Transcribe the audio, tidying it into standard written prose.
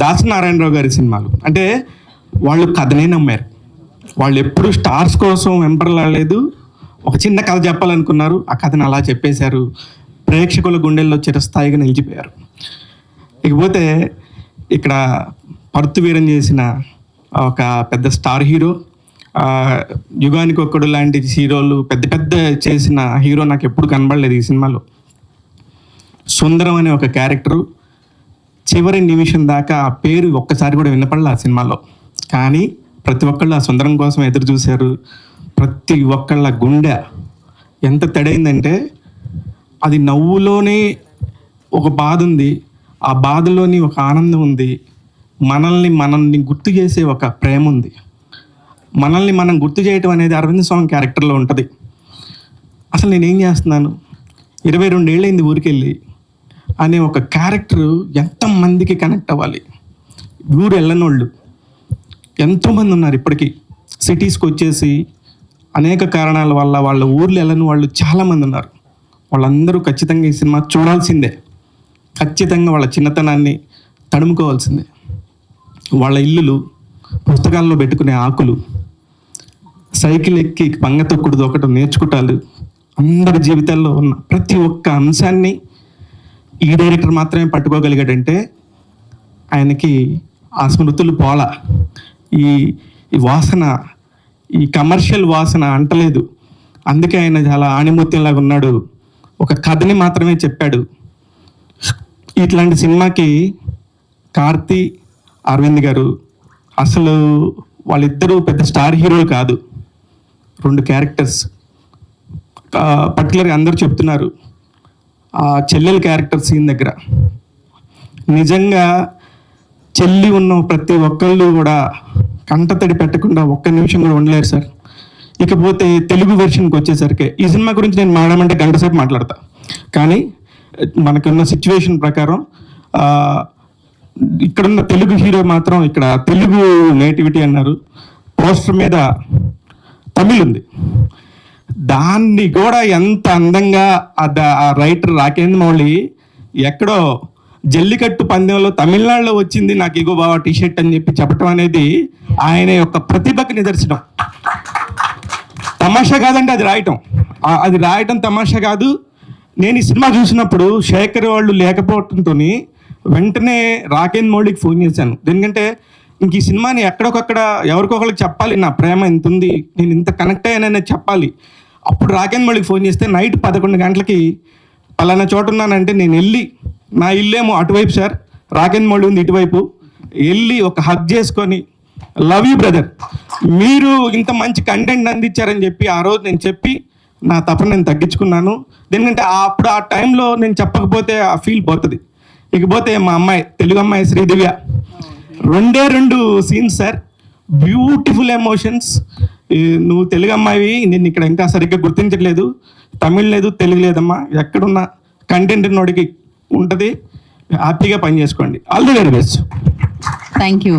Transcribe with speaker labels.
Speaker 1: దాసరి నారాయణరావు గారి సినిమాలు అంటే వాళ్ళు కథనే నమ్మారు. వాళ్ళు ఎప్పుడు స్టార్స్ కోసం వెంపర్లాడలేదు. ఒక చిన్న కథ చెప్పాలనుకున్నారు, ఆ కథను అలా చెప్పేశారు. ప్రేక్షకుల గుండెల్లో చిరస్థాయిగా నిలిచిపోయారు. ఇకపోతే ఇక్కడ పరుత్తు వీరం చేసిన ఒక పెద్ద స్టార్ హీరో, యుగానికి ఒక్కడు లాంటి హీరోలు పెద్ద పెద్ద చేసిన హీరో నాకు ఎప్పుడు కనబడలేదు ఈ సినిమాలో. సుందరం అనే ఒక క్యారెక్టరు చివరి నిమిషం దాకా ఆ పేరు ఒక్కసారి కూడా వినపడలే ఆ సినిమాలో. కానీ ప్రతి ఒక్కళ్ళు ఆ సుందరం కోసం ఎదురు చూశారు. ప్రతి ఒక్కళ్ళ గుండె ఎంత తడైందంటే అది నవ్వులోనే ఒక బాధ ఉంది, ఆ బాధలోని ఒక ఆనందం ఉంది, మనల్ని గుర్తు చేసే ఒక ప్రేమ ఉంది. మనల్ని మనం గుర్తు చేయటం అనేది అరవింద్ స్వామి క్యారెక్టర్లో ఉంటుంది. అసలు నేనేం చేస్తున్నాను, 22 ఏళ్ళైంది ఊరికెళ్ళి అనే ఒక క్యారెక్టరు ఎంతమందికి కనెక్ట్ అవ్వాలి. ఊరు వెళ్ళనోళ్ళు ఎంతోమంది ఉన్నారు ఇప్పటికీ. సిటీస్కి వచ్చేసి అనేక కారణాల వల్ల వాళ్ళ ఊర్లు వెళ్ళని వాళ్ళు చాలామంది ఉన్నారు. వాళ్ళందరూ ఖచ్చితంగా ఈ సినిమా చూడాల్సిందే. ఖచ్చితంగా వాళ్ళ చిన్నతనాన్ని తడుముకోవాల్సిందే. వాళ్ళ ఇల్లులు, పుస్తకాల్లో పెట్టుకునే ఆకులు, సైకిల్ ఎక్కి పంగ తొక్కుడు ఒకటి నేర్చుకుంటారు. అందరి జీవితాల్లో ఉన్న ప్రతి ఒక్క అంశాన్ని ఈ డైరెక్టర్ మాత్రమే పట్టుకోగలిగాడంటే ఆయనకి ఆ స్మృతులు పోలా. ఈ వాసన, ఈ కమర్షియల్ వాసన అంటలేదు. అందుకే ఆయన చాలా ఆణిముత్యంలాగా ఉన్నాడు. ఒక కథని మాత్రమే చెప్పాడు. ఇట్లాంటి సినిమాకి కార్తీ, అరవింద్ గారు అసలు వాళ్ళిద్దరూ పెద్ద స్టార్ హీరోలు కాదు. 2 క్యారెక్టర్స్ పర్టికులర్గా అందరూ చెప్తున్నారు. ఆ చెల్లెల క్యారెక్టర్ సీన్ దగ్గర నిజంగా చెల్లి ఉన్న ప్రతి ఒక్కళ్ళు కూడా కంటతడి పెట్టకుండా ఒక్క నిమిషం కూడా ఉండలేరు సార్. ఇకపోతే తెలుగు వెర్షన్కి వచ్చేసరికి ఈ సినిమా గురించి నేను మాట్లాడమంటే గంట సేపు మాట్లాడతా. కానీ మనకున్న సిచ్యువేషన్ ప్రకారం ఇక్కడున్న తెలుగు హీరో మాత్రం ఇక్కడ తెలుగు నేటివిటీ అన్నారు. పోస్టర్ మీద తమిళ్ ఉంది. దాన్ని కూడా ఎంత అందంగా ఆ రైటర్ రాకేంద్ర మౌళి ఎక్కడో జల్లికట్టు పందెంలో తమిళనాడులో వచ్చింది నాకు ఇగో బావా టీషర్ట్ అని చెప్పి చెప్పటం అనేది ఆయన యొక్క ప్రతిభకు నిదర్శనం. తమాషా కాదండి అది రాయటం తమాషా కాదు. నేను ఈ సినిమా చూసినప్పుడు శేఖర్ వాళ్ళు లేకపోవడంతో వెంటనే రాకేంద్ర మౌళికి ఫోన్ చేశాను. ఎందుకంటే ఇంక ఈ సినిమాని ఎక్కడొకక్కడ ఎవరికొకరికి చెప్పాలి, నా ప్రేమ ఎంత ఉంది, నేను ఇంత కనెక్ట్ అయ్యాననేది చెప్పాలి. అప్పుడు రాకేంద్ర మౌళికి ఫోన్ చేస్తే నైట్ 11 గంటలకి పలానా చోట ఉన్నానంటే నేను వెళ్ళి, నా ఇల్లేమో అటువైపు సార్, రాకేంద్ర మౌళి ఉంది ఇటువైపు, వెళ్ళి ఒక హగ్ చేసుకొని లవ్ యూ బ్రదర్, మీరు ఇంత మంచి కంటెంట్ అందించారని చెప్పి ఆ రోజు నేను చెప్పి నా తపన నేను తగ్గించుకున్నాను. ఎందుకంటే అప్పుడు ఆ టైంలో నేను చెప్పకపోతే ఆ ఫీల్ పోతుంది. ఇకపోతే మా అమ్మాయి, తెలుగు అమ్మాయి Sridivya, 2 scenes sir, beautiful emotions. నువ్వు తెలుగు అమ్మాయివి, నేను ఇక్కడ ఇంకా సరిగ్గా గుర్తించట్లేదు, తమిళ్ లేదు తెలుగు లేదమ్మా, ఎక్కడున్నా కంటెంట్ నోడికి ఉంటుంది, హ్యాపీగా పని చేసుకోండి. All the very best.
Speaker 2: Thank you.